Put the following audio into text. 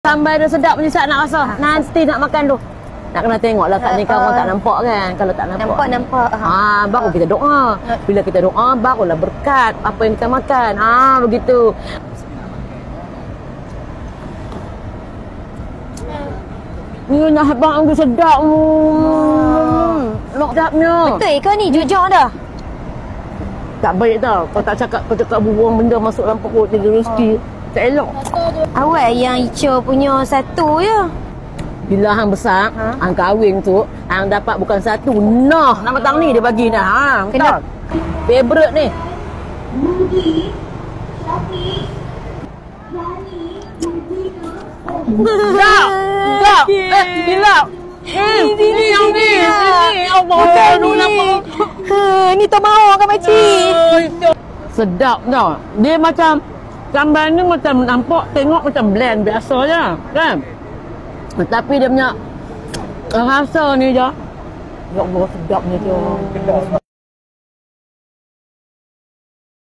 Sambal dia sedap punya nak rasa. Nanti nak makan tu. Nak kena tengoklah kat ni kan orang tak nampak kan. Kalau tak nampak. Nampak. Baru kita doa. Bila kita doa barulah berkat apa yang kita makan. Begitu. Ni nak bang sedap. Sedapnya. Betul ke ni? Jujur dah. Tak baik tau. Kau tak cakap, kau cakap buang benda masuk dalam perut dia rezeki. Tak elok. Awal yang Ica punya satu je. Bila hang besar, hang kahwin tu, hang dapat bukan satu, nah, nama tang ni dia bagi dah. Kena favorite ni. Sedap. Gila. Sini yang ni. Sini. Allah, lu nampak. Ni tak mau kan makcik. Sedap tau. Dia macam sambal ni macam nampak tengok macam blend biasa je, kan? Tapi dia punya rasa ni je. Ya Allah, sedapnya tu.